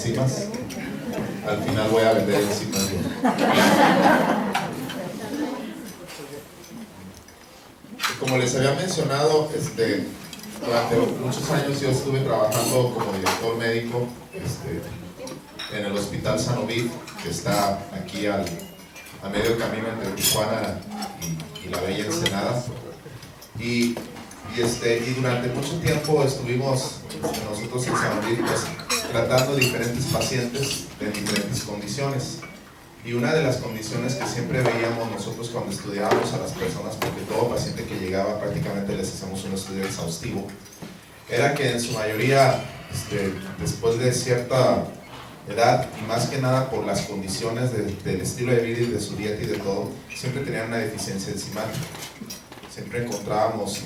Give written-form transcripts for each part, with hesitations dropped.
enzimas. Al final voy a vender enzimas yo. Como les había mencionado, durante muchos años yo estuve trabajando como director médico en el Hospital Sanovid, que está aquí a medio camino entre Tijuana y la bella Ensenada. Y durante mucho tiempo estuvimos nosotros en Sanovid tratando diferentes pacientes de diferentes condiciones. Y una de las condiciones que siempre veíamos nosotros cuando estudiábamos a las personas, porque todo paciente que llegaba prácticamente les hacemos un estudio exhaustivo, era que en su mayoría, después de cierta edad, y más que nada por las condiciones del estilo de vida y de su dieta y de todo, siempre tenían una deficiencia enzimática. Siempre encontrábamos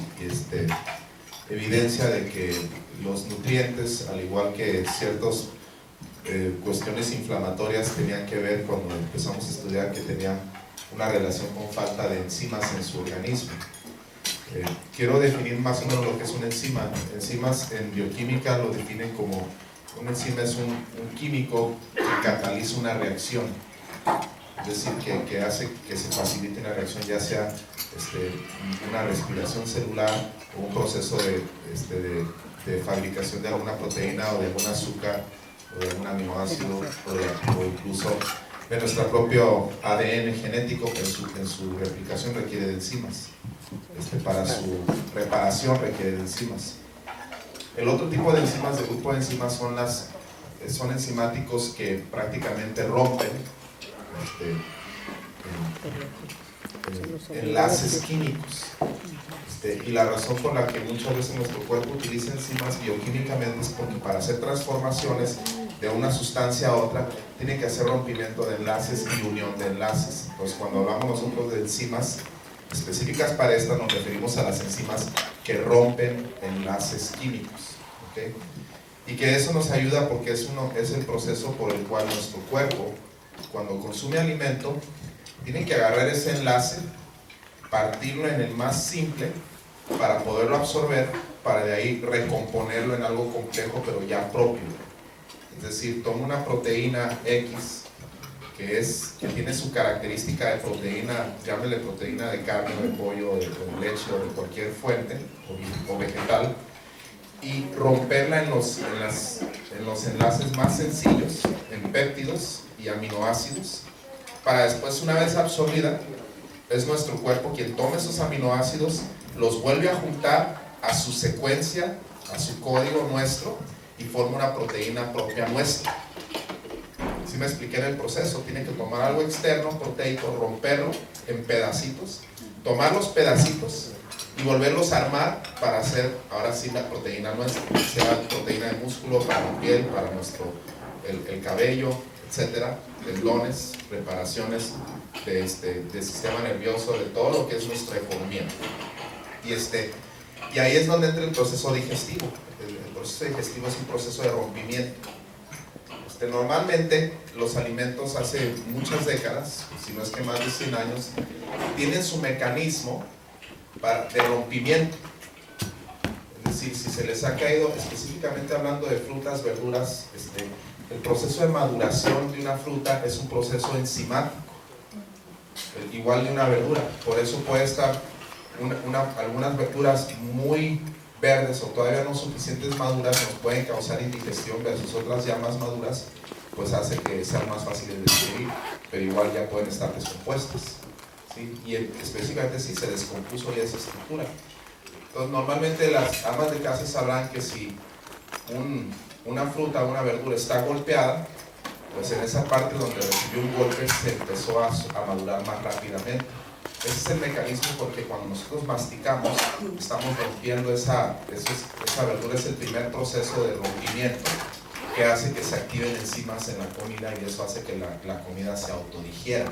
evidencia de que los nutrientes, al igual que ciertas cuestiones inflamatorias, tenían que ver cuando empezamos a estudiar que tenían una relación con falta de enzimas en su organismo. Quiero definir más o menos lo que es una enzima. Enzimas en bioquímica lo definen como una enzima es un químico que cataliza una reacción, es decir, que hace que se facilite una reacción, ya sea una respiración celular o un proceso de fabricación de alguna proteína o de algún azúcar o de algún aminoácido o incluso de nuestro propio ADN genético, que en su replicación requiere de enzimas. Para su reparación requiere de enzimas. El otro tipo de enzimas, del grupo de enzimas, son enzimáticos que prácticamente rompen enlaces químicos. Y la razón por la que muchas veces nuestro cuerpo utiliza enzimas bioquímicamente es porque para hacer transformaciones de una sustancia a otra tiene que hacer rompimiento de enlaces y unión de enlaces. Entonces, cuando hablamos nosotros de enzimas específicas para esta, nos referimos a las enzimas que rompen enlaces químicos, ¿okay? Y que eso nos ayuda porque es el proceso por el cual nuestro cuerpo, cuando consume alimento, tiene que agarrar ese enlace, partirlo en el más simple para poderlo absorber, para de ahí recomponerlo en algo complejo pero ya propio. Es decir, toma una proteína X que tiene su característica de proteína, llámele proteína de carne o de pollo o de leche o de cualquier fuente o vegetal, y romperla en los enlaces más sencillos, en péptidos y aminoácidos, para después, una vez absorbida, es nuestro cuerpo quien toma esos aminoácidos, los vuelve a juntar a su secuencia, a su código nuestro, y forma una proteína propia nuestra. Si me expliqué en el proceso, tiene que tomar algo externo, proteico, romperlo en pedacitos, tomar los pedacitos y volverlos a armar para hacer, ahora sí, la proteína nuestra, sea proteína de músculo, para la piel, para el cabello, etcétera, tendones, reparaciones de sistema nervioso, de todo lo que es nuestra economía. Y ahí es donde entra el proceso digestivo. El proceso digestivo es un proceso de rompimiento. Normalmente los alimentos hace muchas décadas, si no es que más de 100 años, tienen su mecanismo de rompimiento. Es decir, si se les ha caído, específicamente hablando de frutas, verduras, el proceso de maduración de una fruta es un proceso enzimático, igual de una verdura. Por eso puede estar algunas verduras muy verdes o todavía no suficientes maduras, nos pueden causar indigestión, versus otras ya más maduras, pues hace que sean más fáciles de digerir, pero igual ya pueden estar descompuestas, ¿sí? Y específicamente si se descompuso ya esa estructura. Entonces, normalmente las amas de casa sabrán que si una fruta o una verdura está golpeada, pues en esa parte donde recibió un golpe se empezó a madurar más rápidamente. Ese es el mecanismo, porque cuando nosotros masticamos estamos rompiendo esa verdura. Es el primer proceso de rompimiento que hace que se activen enzimas en la comida, y eso hace que la comida se autodigiera.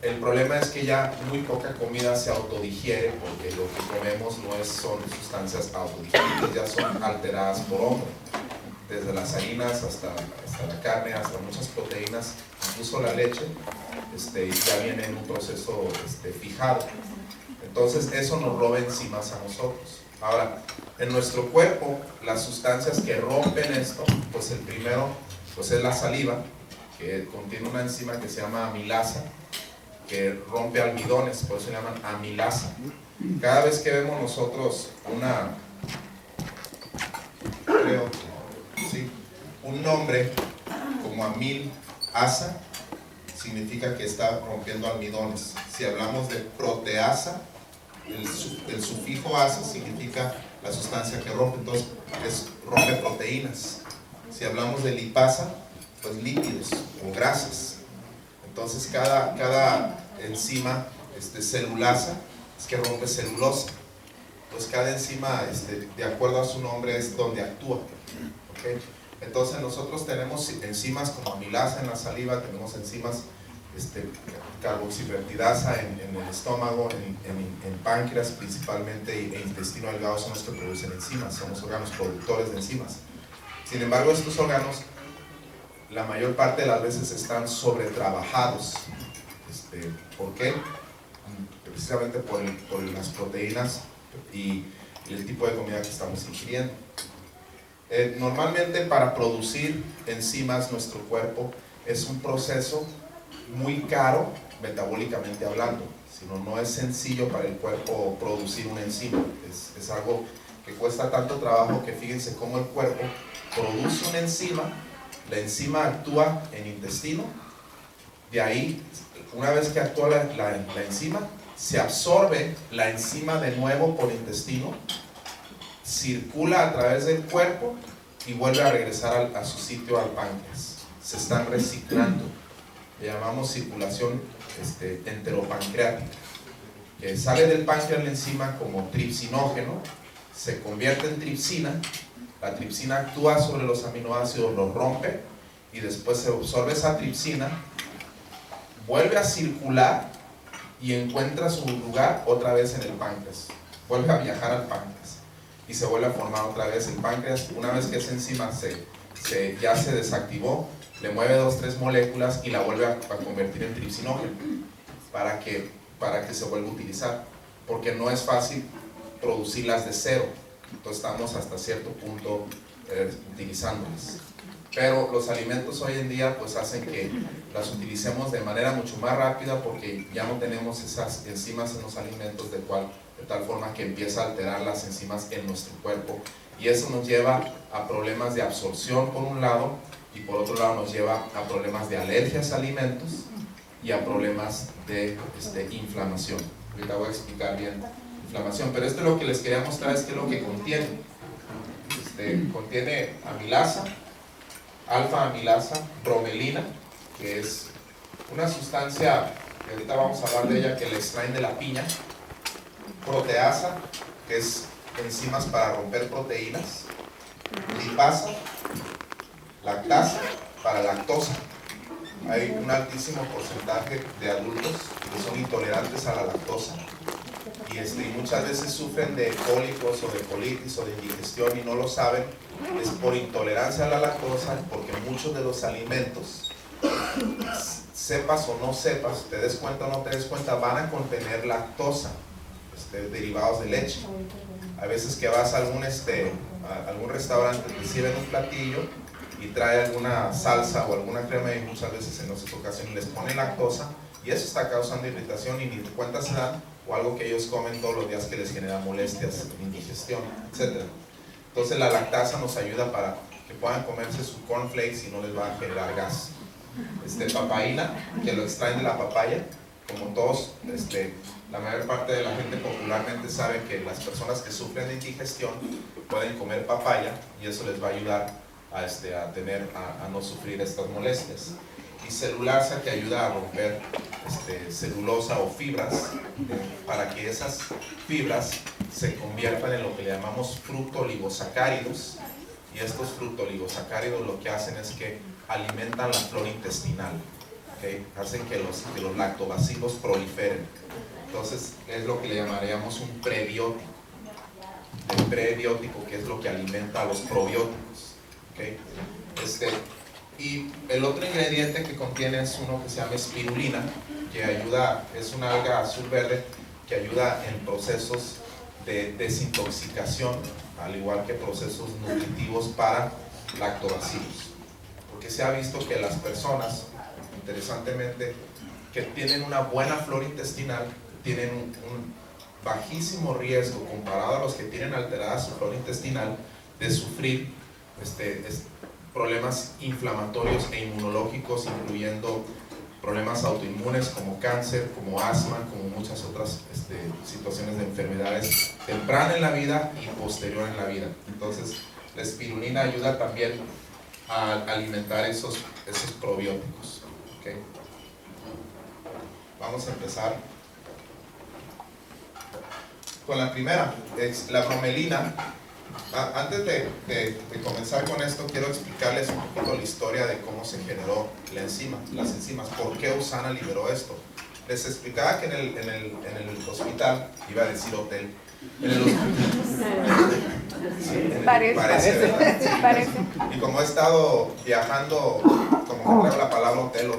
El problema es que ya muy poca comida se autodigiere, porque lo que comemos son sustancias autodigeribles, ya son alteradas por hombre, desde las harinas hasta la carne, hasta muchas proteínas, incluso la leche, ya viene en un proceso fijado. Entonces eso nos roba enzimas a nosotros. Ahora, en nuestro cuerpo, las sustancias que rompen esto, pues Entonces el primero pues es la saliva, que contiene una enzima que se llama amilasa, que rompe almidones, por eso se llaman amilasa. Cada vez que vemos nosotros un nombre como amilasa, significa que está rompiendo almidones. Si hablamos de proteasa, el sufijo asa significa la sustancia que rompe, entonces rompe proteínas. Si hablamos de lipasa, pues lípidos o grasas. Entonces cada enzima celulasa es que rompe celulosa. Pues cada enzima, de acuerdo a su nombre, es donde actúa. ¿Okay? Entonces nosotros tenemos enzimas como amilasa en la saliva, tenemos enzimas carboxipeptidasa en el estómago, en páncreas principalmente, e intestino delgado son los que producen enzimas, son los órganos productores de enzimas. Sin embargo, estos órganos la mayor parte de las veces están sobretrabajados. ¿Por qué? Precisamente por las proteínas y el tipo de comida que estamos ingiriendo. Normalmente para producir enzimas nuestro cuerpo es un proceso muy caro metabólicamente hablando, sino no es sencillo para el cuerpo producir una enzima, es algo que cuesta tanto trabajo que fíjense cómo el cuerpo produce una enzima, la enzima actúa en intestino, de ahí una vez que actúa la enzima, se absorbe la enzima de nuevo por intestino, circula a través del cuerpo y vuelve a regresar a su sitio al páncreas. Se están reciclando. Le llamamos circulación enteropancreática. Que sale del páncreas la enzima como tripsinógeno, se convierte en tripsina, la tripsina actúa sobre los aminoácidos, los rompe y después se absorbe esa tripsina, vuelve a circular y encuentra su lugar otra vez en el páncreas, vuelve a viajar al páncreas y se vuelve a formar otra vez el páncreas. Una vez que esa enzima ya se desactivó, le mueve 2-3 moléculas y la vuelve a convertir en tripsinógeno para que se vuelva a utilizar, porque no es fácil producirlas de cero, entonces estamos hasta cierto punto utilizándolas. Pero los alimentos hoy en día pues hacen que las utilicemos de manera mucho más rápida, porque ya no tenemos esas enzimas en los alimentos de tal forma que empieza a alterar las enzimas en nuestro cuerpo, y eso nos lleva a problemas de absorción por un lado, y por otro lado nos lleva a problemas de alergias a alimentos y a problemas de inflamación. Ahorita voy a explicar bien inflamación, pero esto es lo que les quería mostrar, es que lo que contiene. Contiene amilasa, alfa-amilasa, bromelina, que es una sustancia que ahorita vamos a hablar de ella, que le extraen de la piña, proteasa, que es enzimas para romper proteínas, lipasa, lactasa para lactosa. Hay un altísimo porcentaje de adultos que son intolerantes a la lactosa y muchas veces sufren de cólicos o de colitis o de indigestión y no lo saben. Es por intolerancia a la lactosa, porque muchos de los alimentos, sepas o no sepas, te des cuenta o no te des cuenta, van a contener lactosa, derivados de leche. A veces que vas a algún restaurante, te sirven un platillo y trae alguna salsa o alguna crema, y muchas veces en otras ocasiones les ponen lactosa, y eso está causando irritación y ni te cuenta se dan, o algo que ellos comen todos los días que les genera molestias, indigestión, etc. Entonces la lactasa nos ayuda para que puedan comerse su cornflakes y no les va a generar gas. Papaína, que lo extraen de la papaya, como todos, la mayor parte de la gente popularmente sabe que las personas que sufren de indigestión pueden comer papaya y eso les va a ayudar a no sufrir estas molestias. Y celulasa, que ayuda a romper celulosa o fibras, para que esas fibras se conviertan en lo que le llamamos fructooligosacáridos, y estos fructooligosacáridos lo que hacen es que alimentan la flora intestinal, ¿okay? Hacen que los lactobacilos proliferen. Entonces es lo que le llamaríamos un prebiótico. El prebiótico, que es lo que alimenta a los probióticos, ¿okay? Y el otro ingrediente que contiene es uno que se llama espirulina, que ayuda, es una alga azul-verde que ayuda en procesos de desintoxicación, al igual que procesos nutritivos para lactobacilos, porque se ha visto que las personas, interesantemente, que tienen una buena flora intestinal, tienen un bajísimo riesgo comparado a los que tienen alterada su flora intestinal de sufrir problemas inflamatorios e inmunológicos, incluyendo problemas autoinmunes como cáncer, como asma, como muchas otras situaciones de enfermedades temprana en la vida y posterior en la vida. Entonces la espirulina ayuda también a alimentar esos probióticos. ¿Okay? Vamos a empezar con la primera, es la bromelina. Antes de comenzar con esto, quiero explicarles un poquito la historia de cómo se generó la enzima, las enzimas, por qué USANA liberó esto. Les explicaba que en el hospital, iba a decir hotel, en el hospital, sí, parece. Y como he estado viajando, como que traigo la palabra hotel,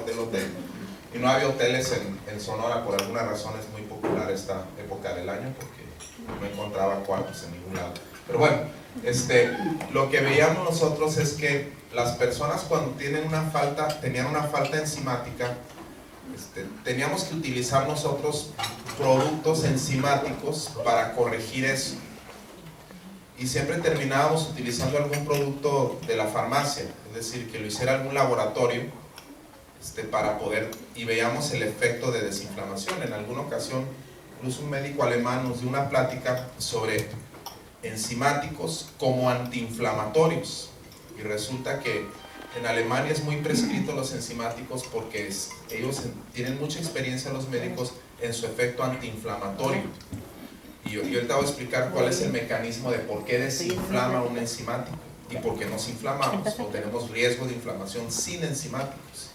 y no había hoteles en Sonora, por alguna razón es muy popular esta época del año, porque no encontraba cuartos en ningún lado. Pero bueno, lo que veíamos nosotros es que las personas cuando tenían una falta enzimática, teníamos que utilizar nosotros productos enzimáticos para corregir eso. Y siempre terminábamos utilizando algún producto de la farmacia, es decir, que lo hiciera algún laboratorio para poder, y veíamos el efecto de desinflamación. En alguna ocasión, incluso un médico alemán nos dio una plática sobre enzimáticos como antiinflamatorios, y resulta que en Alemania es muy prescrito los enzimáticos porque ellos tienen mucha experiencia, los médicos, en su efecto antiinflamatorio. Y yo ahorita voy a explicar cuál es el mecanismo de por qué desinflama un enzimático y por qué nos inflamamos o tenemos riesgo de inflamación sin enzimáticos.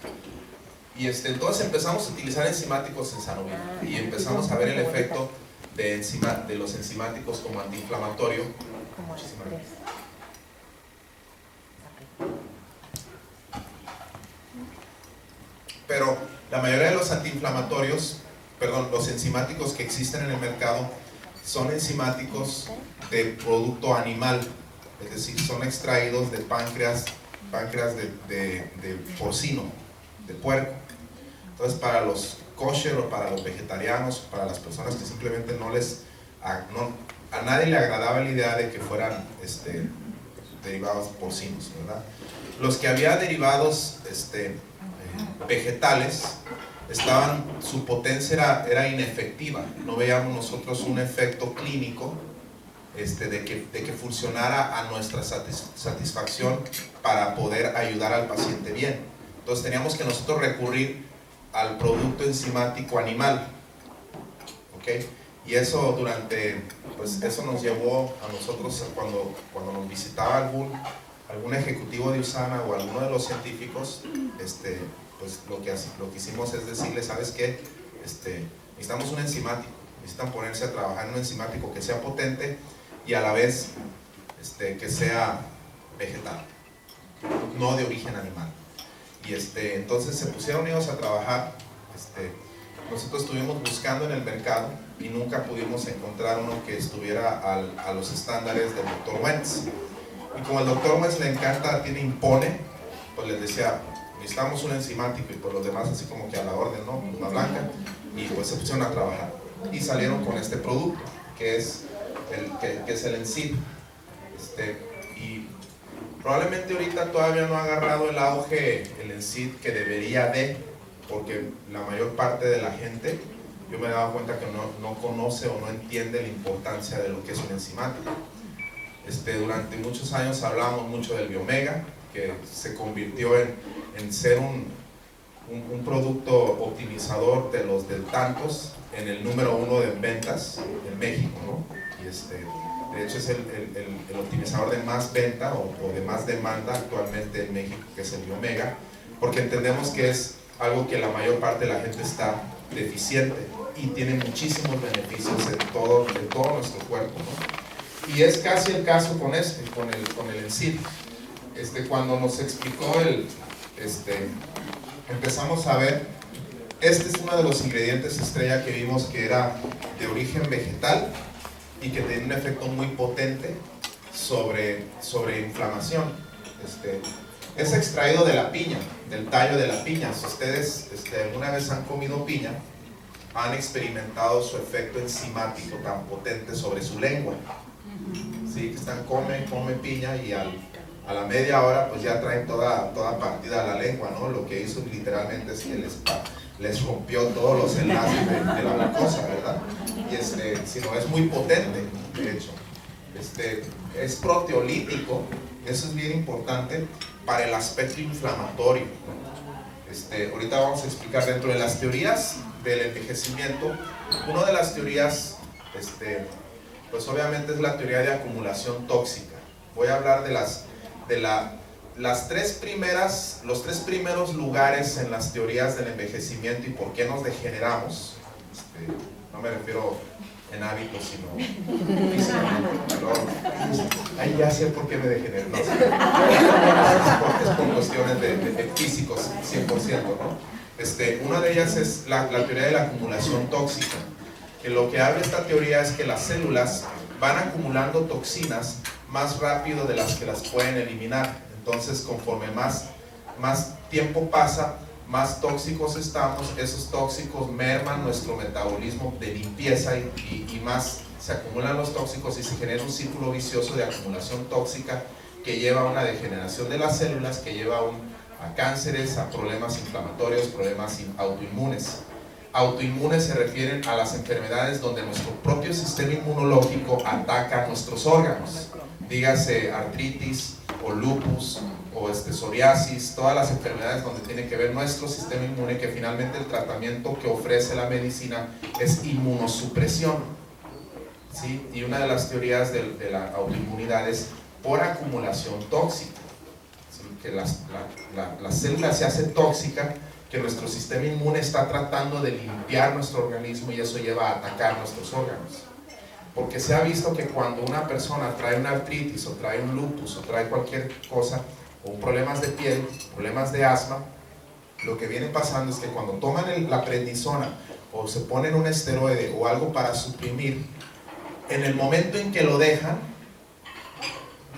Y entonces empezamos a utilizar enzimáticos en Sanofi y empezamos a ver el efecto de los enzimáticos como antiinflamatorio. Muchísimas gracias. Pero la mayoría de los antiinflamatorios, los enzimáticos que existen en el mercado son enzimáticos de producto animal, es decir, son extraídos de páncreas de porcino, de puerco. Entonces, para los kosher o para los vegetarianos, para las personas que simplemente a nadie le agradaba la idea de que fueran derivados porcinos, ¿verdad? Los que había derivados vegetales, su potencia era inefectiva, no veíamos nosotros un efecto clínico de que funcionara a nuestra satisfacción para poder ayudar al paciente bien. Entonces teníamos que nosotros recurrir al producto enzimático animal, ¿okay? Y eso eso nos llevó a nosotros cuando nos visitaba algún ejecutivo de USANA o alguno de los científicos, pues lo que hicimos es decirle, ¿sabes qué? Necesitamos un enzimático, necesitan ponerse a trabajar en un enzimático que sea potente y a la vez que sea vegetal, no de origen animal. Y entonces se pusieron ellos a trabajar. Nosotros estuvimos buscando en el mercado y nunca pudimos encontrar uno que estuviera a los estándares del Dr. Wentz. Y como el Dr. Wentz le encanta, impone, pues les decía, necesitamos un enzimático, y por los demás así como que a la orden, ¿no? Una blanca, y pues se pusieron a trabajar y salieron con este producto que es el Encid. Y probablemente ahorita todavía no ha agarrado el auge el Encid que debería porque la mayor parte de la gente, yo me he dado cuenta que no conoce o no entiende la importancia de lo que es un enzimático. Durante muchos años hablamos mucho del Biomega, que se convirtió en ser un producto optimizador de los del tantos, en el número 1 de ventas en México, ¿no? Y de hecho es el optimizador de más venta o de más demanda actualmente en México, que es el Biomega, porque entendemos que es algo que la mayor parte de la gente está deficiente y tiene muchísimos beneficios en todo nuestro cuerpo, ¿no? Y es casi el caso con el Encid. Cuando nos explicó empezamos a ver, es uno de los ingredientes estrella que vimos que era de origen vegetal y que tiene un efecto muy potente sobre inflamación. Es extraído de la piña, del tallo de la piña. Si ustedes alguna vez han comido piña, han experimentado su efecto enzimático tan potente sobre su lengua. ¿Sí? Que están, come piña y a la media hora pues ya traen toda partida a la lengua, ¿no? Lo que hizo literalmente es que les rompió todos los enlaces de la mucosa, ¿verdad? Y sino es muy potente, de hecho. Es proteolítico, eso es bien importante para el aspecto inflamatorio. Ahorita vamos a explicar dentro de las teorías del envejecimiento. Una de las teorías, pues obviamente es la teoría de acumulación tóxica. Voy a hablar de los tres primeros lugares en las teorías del envejecimiento y por qué nos degeneramos. No me refiero en hábitos, sino físicamente. Ahí ya sé por qué me degenero. No, es por cuestiones de físicos, 100%, ¿no? Una de ellas es la teoría de la acumulación tóxica, que lo que habla esta teoría es que las células van acumulando toxinas más rápido de las que las pueden eliminar. Entonces, conforme más tiempo pasa, más tóxicos estamos. Esos tóxicos merman nuestro metabolismo de limpieza y más se acumulan los tóxicos y se genera un círculo vicioso de acumulación tóxica que lleva a una degeneración de las células, que lleva a cánceres, a problemas inflamatorios, problemas autoinmunes. Autoinmunes se refieren a las enfermedades donde nuestro propio sistema inmunológico ataca nuestros órganos, dígase artritis o lupus o psoriasis, todas las enfermedades donde tiene que ver nuestro sistema inmune, que finalmente el tratamiento que ofrece la medicina es inmunosupresión, ¿sí? Y una de las teorías de la autoinmunidad es por acumulación tóxica, ¿sí? Que la célula se hace tóxica, que nuestro sistema inmune está tratando de limpiar nuestro organismo y eso lleva a atacar nuestros órganos. Porque se ha visto que cuando una persona trae una artritis o trae un lupus o trae cualquier cosa, o problemas de piel, problemas de asma, lo que viene pasando es que cuando toman la prednisona o se ponen un esteroide o algo para suprimir, en el momento en que lo dejan,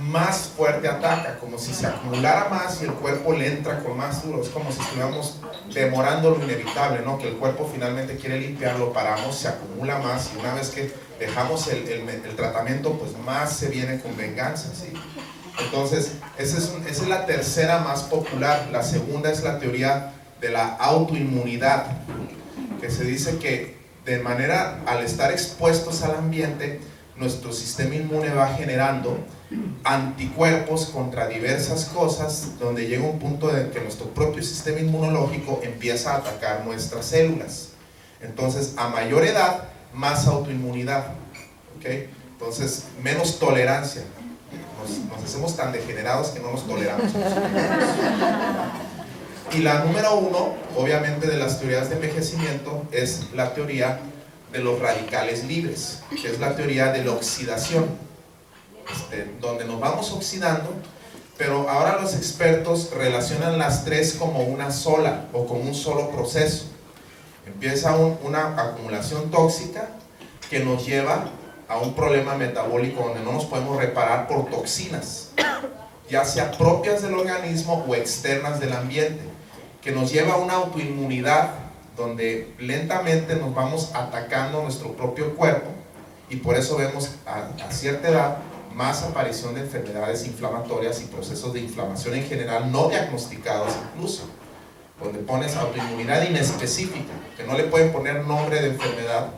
más fuerte ataca, como si se acumulara más y el cuerpo le entra con más duro. Es como si estuviéramos demorando lo inevitable, ¿no? Que el cuerpo finalmente quiere limpiarlo, paramos, se acumula más y una vez que dejamos el tratamiento, pues más se viene con venganza, ¿sí? Entonces, esa es la tercera más popular. La segunda es la teoría de la autoinmunidad, que se dice que de manera, al estar expuestos al ambiente, nuestro sistema inmune va generando anticuerpos contra diversas cosas, donde llega un punto en que nuestro propio sistema inmunológico empieza a atacar nuestras células. Entonces, a mayor edad, más autoinmunidad, ¿okay? Entonces, menos tolerancia. Nos hacemos tan degenerados que no nos toleramos. Y la número uno, obviamente, de las teorías de envejecimiento es la teoría de los radicales libres, que es la teoría de la oxidación, donde nos vamos oxidando, pero ahora los expertos relacionan las tres como una sola o como un solo proceso. Empieza una acumulación tóxica que nos lleva a un problema metabólico donde no nos podemos reparar por toxinas, ya sea propias del organismo o externas del ambiente, que nos lleva a una autoinmunidad donde lentamente nos vamos atacando nuestro propio cuerpo y por eso vemos a cierta edad más aparición de enfermedades inflamatorias y procesos de inflamación en general no diagnosticados incluso, donde pones autoinmunidad inespecífica, que no le pueden poner nombre de enfermedad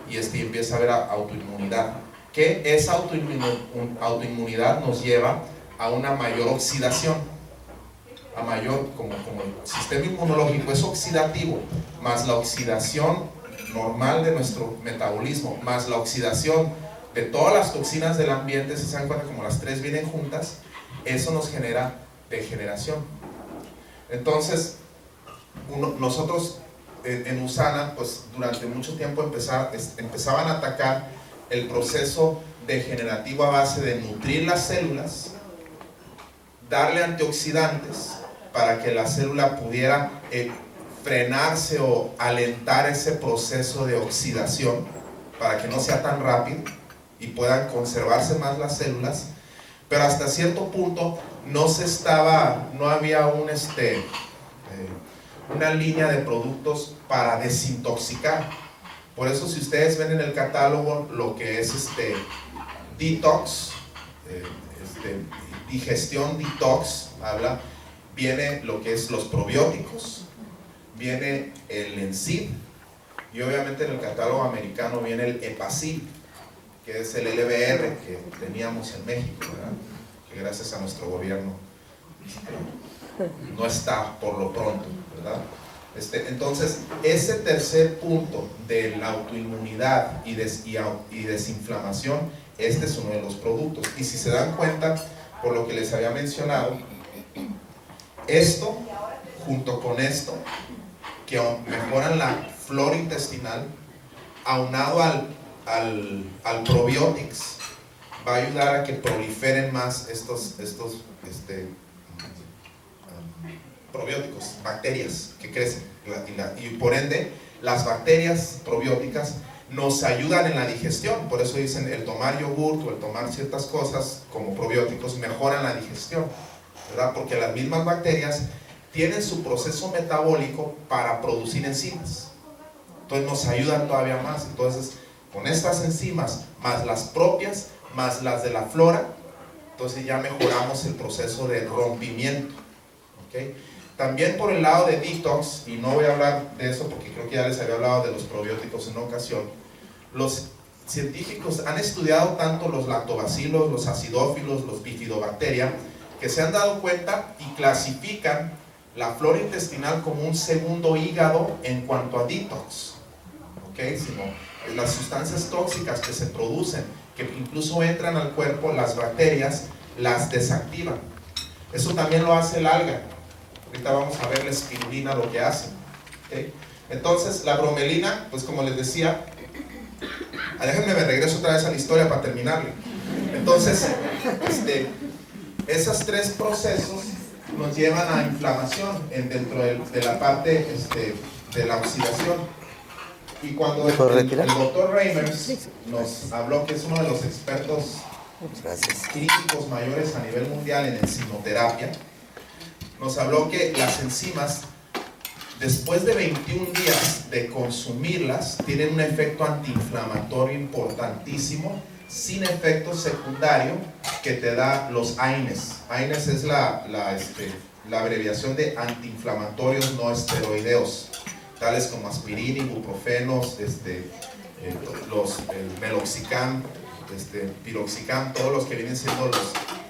y empieza a haber autoinmunidad, que esa autoinmunidad nos lleva a una mayor oxidación, a mayor, como el sistema inmunológico es oxidativo, más la oxidación normal de nuestro metabolismo, más la oxidación de todas las toxinas del ambiente, se dan cuenta como las tres vienen juntas, eso nos genera degeneración. Entonces, nosotros en USANA, pues durante mucho tiempo empezaban a atacar el proceso degenerativo a base de nutrir las células, darle antioxidantes para que la célula pudiera frenarse o alentar ese proceso de oxidación para que no sea tan rápido y puedan conservarse más las células, pero hasta cierto punto no había una línea de productos para desintoxicar. Por eso si ustedes ven en el catálogo lo que es detox, digestión detox, viene lo que es los probióticos, viene el Enzyme, y obviamente en el catálogo americano viene el Epacil, que es el LBR que teníamos en México, ¿verdad? Que gracias a nuestro gobierno no está por lo pronto, ¿verdad? Entonces, ese tercer punto de la autoinmunidad y desinflamación, este es uno de los productos. Y si se dan cuenta, por lo que les había mencionado, esto, junto con esto, que mejoran la flora intestinal, aunado al probiotics, va a ayudar a que proliferen más estos probióticos, bacterias que crecen, y por ende las bacterias probióticas nos ayudan en la digestión. Por eso dicen el tomar yogurt o el tomar ciertas cosas como probióticos mejoran la digestión, ¿verdad? Porque las mismas bacterias tienen su proceso metabólico para producir enzimas, entonces nos ayudan todavía más. Entonces con estas enzimas más las propias más las de la flora, entonces ya mejoramos el proceso de rompimiento, ¿okay? También por el lado de detox, y no voy a hablar de eso porque creo que ya les había hablado de los probióticos en una ocasión, los científicos han estudiado tanto los lactobacilos, los acidófilos, los bifidobacteria, que se han dado cuenta y clasifican la flora intestinal como un segundo hígado en cuanto a detox, ¿okay? Sino las sustancias tóxicas que se producen, que incluso entran al cuerpo, las bacterias las desactivan. Eso también lo hace el alga. Ahorita vamos a ver la espirulina lo que hace, ¿okay? Entonces la bromelina, pues como les decía, déjenme me regreso otra vez a la historia para terminarle. Entonces esos tres procesos nos llevan a inflamación dentro de la parte de la oxidación. Y cuando el doctor Reimers nos habló, que es uno de los expertos críticos mayores a nivel mundial en enzimoterapia, nos habló que las enzimas, después de 21 días de consumirlas, tienen un efecto antiinflamatorio importantísimo, sin efecto secundario, que te da los AINES. AINES es la abreviación de antiinflamatorios no esteroideos, tales como aspirina, ibuprofenos, el meloxicam, piroxicam, todos los que vienen siendo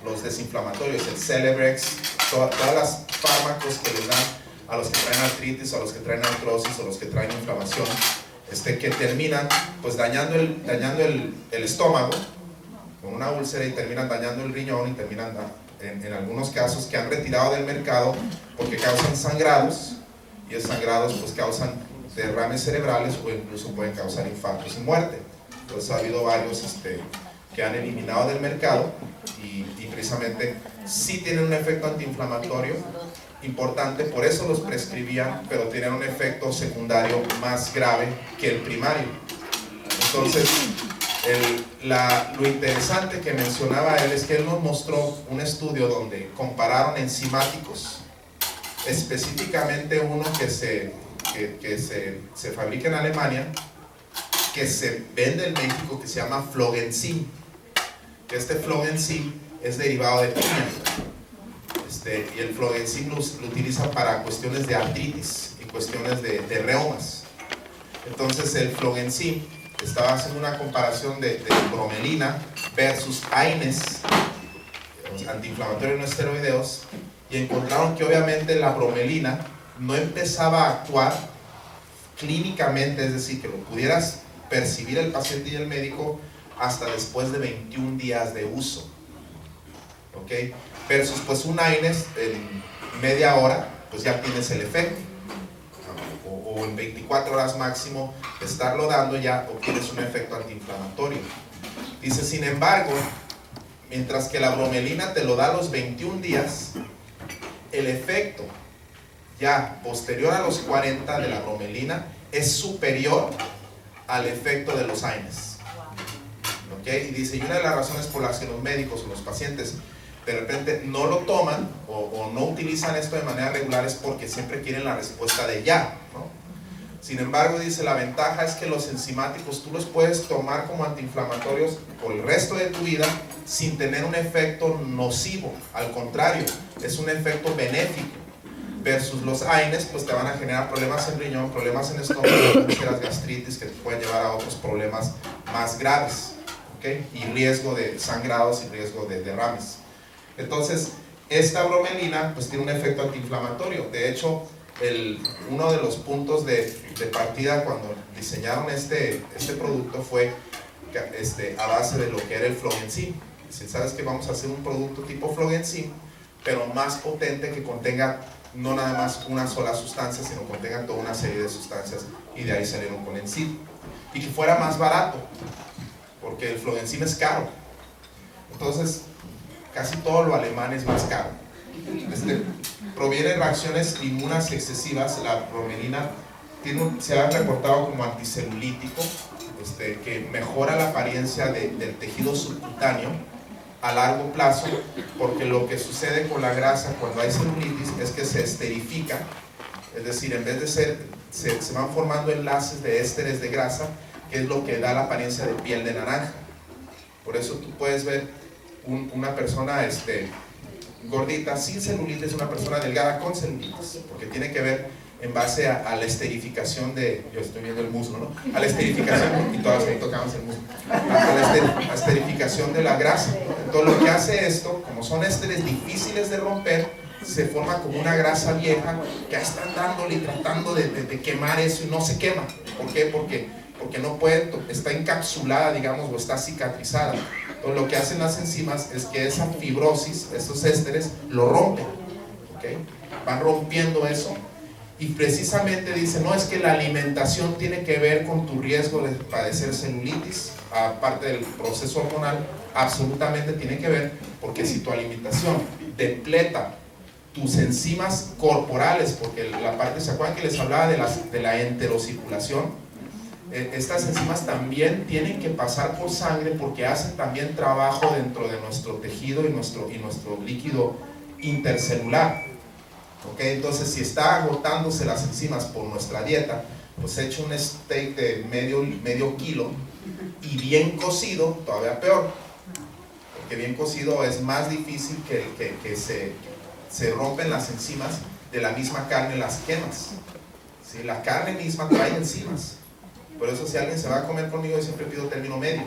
los desinflamatorios, el Celebrex, todas las fármacos que les dan a los que traen artritis, a los que traen artrosis, o los que traen inflamación, que terminan pues dañando el estómago con una úlcera, y terminan dañando el riñón, y terminan en algunos casos que han retirado del mercado porque causan sangrados, y esos sangrados pues causan derrames cerebrales o incluso pueden causar infartos y muerte. Entonces ha habido varios que han eliminado del mercado, y precisamente sí tienen un efecto antiinflamatorio importante, por eso los prescribían, pero tienen un efecto secundario más grave que el primario. Entonces lo interesante que mencionaba él es que él nos mostró un estudio donde compararon enzimáticos, específicamente uno que se fabrica en Alemania, que se vende en México, que se llama Flogenzim. Este Flogenzim es derivado de piña, y el Flogenzim lo utiliza para cuestiones de artritis y cuestiones de reumas. Entonces el Flogenzim estaba haciendo una comparación de bromelina versus AINES, antiinflamatorios no esteroideos, y encontraron que obviamente la bromelina no empezaba a actuar clínicamente, es decir, que lo pudieras percibir el paciente y el médico hasta después de 21 días de uso, ¿ok? Versus pues un AINES en media hora pues ya tienes el efecto, o en 24 horas máximo de estarlo dando ya obtienes un efecto antiinflamatorio. Dice, sin embargo, mientras que la bromelina te lo da a los 21 días, el efecto ya posterior a los 40 de la bromelina es superior al efecto de los AINES. ¿Okay? Y dice, y una de las razones por las que los médicos o los pacientes de repente no lo toman o no utilizan esto de manera regular es porque siempre quieren la respuesta de ya, ¿no? Sin embargo, dice, la ventaja es que los enzimáticos tú los puedes tomar como antiinflamatorios por el resto de tu vida sin tener un efecto nocivo. Al contrario, es un efecto benéfico. Versus los AINES, pues te van a generar problemas en riñón, problemas en estómago, úlceras, gastritis, que te pueden llevar a otros problemas más graves, ¿okay? Y riesgo de sangrados y riesgo de derrames. Entonces, esta bromelina pues tiene un efecto antiinflamatorio. De hecho, uno de los puntos de partida cuando diseñaron este producto fue a base de lo que era el Flogenzim. Si sabes que vamos a hacer un producto tipo Flogenzim, pero más potente, que contenga no nada más una sola sustancia, sino contenga toda una serie de sustancias, y de ahí salieron con Enzim. Y que fuera más barato, porque el Flogenzim es caro. Entonces, casi todo lo alemán es más caro. Proviene de reacciones inmunas excesivas. La bromelina se ha reportado como anticelulítico, que mejora la apariencia del tejido subcutáneo a largo plazo, porque lo que sucede con la grasa cuando hay celulitis es que se esterifica, es decir, en vez de se van formando enlaces de ésteres de grasa, que es lo que da la apariencia de piel de naranja. Por eso tú puedes ver una persona gordita sin celulitis, una persona delgada con celulitis, porque tiene que ver en base a la esterificación yo estoy viendo el muslo, ¿no? A la esterificación, y todas ahí tocamos el muslo, a la esterificación de la grasa. Entonces lo que hace esto, como son ésteres difíciles de romper, se forma como una grasa vieja que están dándole y tratando de quemar eso y no se quema. ¿Por qué? Porque no puede, está encapsulada, digamos, o está cicatrizada. Entonces lo que hacen las enzimas es que esa fibrosis, esos ésteres, lo rompen, ¿okay? Van rompiendo eso, y precisamente dice, no, es que la alimentación tiene que ver con tu riesgo de padecer celulitis, aparte del proceso hormonal, absolutamente tiene que ver, porque si tu alimentación depleta tus enzimas corporales, porque la parte, ¿se acuerdan que les hablaba de la enterocirculación? Estas enzimas también tienen que pasar por sangre, porque hacen también trabajo dentro de nuestro tejido y nuestro líquido intercelular. ¿Okay? Entonces, si está agotándose las enzimas por nuestra dieta, pues echa un steak de medio kilo y bien cocido, todavía peor, porque bien cocido es más difícil que se rompen las enzimas de la misma carne, las quemas. ¿Sí? La carne misma trae enzimas. Por eso, si alguien se va a comer conmigo, yo siempre pido término medio,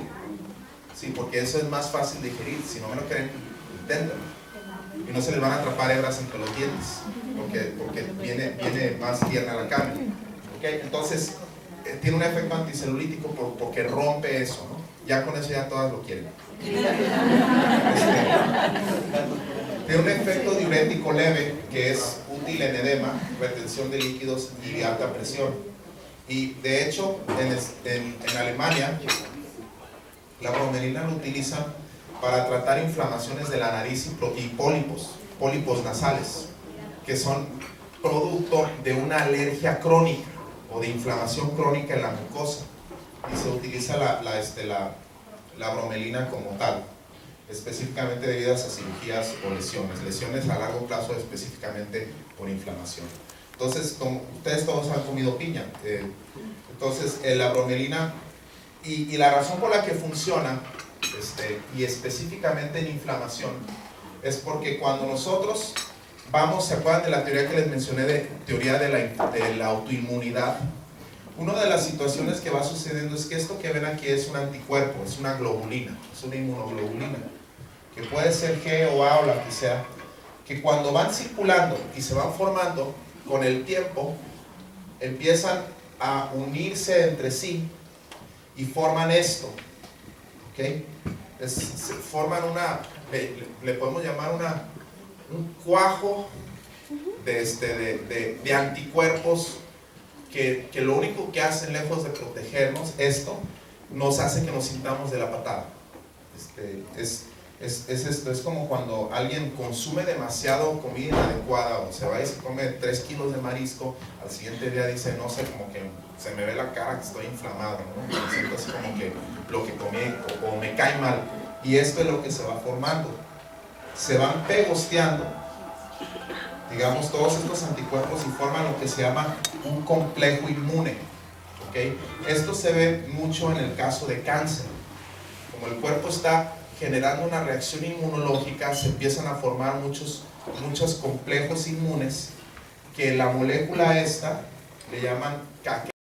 ¿sí? Porque eso es más fácil de digerir. Si no me lo quieren, inténtenlo, y no se les van a atrapar hebras entre los dientes, porque viene más tierna la carne, ¿okay? Entonces tiene un efecto anticelulítico porque rompe eso, ¿no? Ya con eso ya todas lo quieren. Tiene un efecto diurético leve, que es útil en edema, retención de líquidos y alta presión. Y de hecho, en Alemania, la bromelina lo utilizan para tratar inflamaciones de la nariz y pólipos nasales, que son producto de una alergia crónica o de inflamación crónica en la mucosa, y se utiliza la bromelina como tal, específicamente debidas a cirugías o lesiones a largo plazo, específicamente por inflamación. Entonces, como ustedes todos han comido piña, entonces la bromelina, y la razón por la que funciona, y específicamente en inflamación, es porque cuando nosotros vamos, ¿se acuerdan de la teoría que les mencioné, de teoría de la autoinmunidad? Una de las situaciones que va sucediendo es que esto que ven aquí es un anticuerpo, es una globulina, es una inmunoglobulina, que puede ser G o A o la que sea, que cuando van circulando y se van formando, con el tiempo empiezan a unirse entre sí y forman esto, ¿okay? Forman le podemos llamar un cuajo de anticuerpos que lo único que hacen, lejos de protegernos, nos hace que nos sintamos de la patada. Es como cuando alguien consume demasiado comida inadecuada, o se va y se come 3 kilos de marisco, al siguiente día dice, no sé, como que se me ve la cara que estoy inflamado, ¿no? Me siento así como que lo que comí o me cae mal, y esto es lo que se va formando, se van pegosteando, digamos, todos estos anticuerpos y forman lo que se llama un complejo inmune. ¿Okay? Esto se ve mucho en el caso de cáncer. Como el cuerpo está generando una reacción inmunológica, se empiezan a formar muchos complejos inmunes que la molécula esta le llaman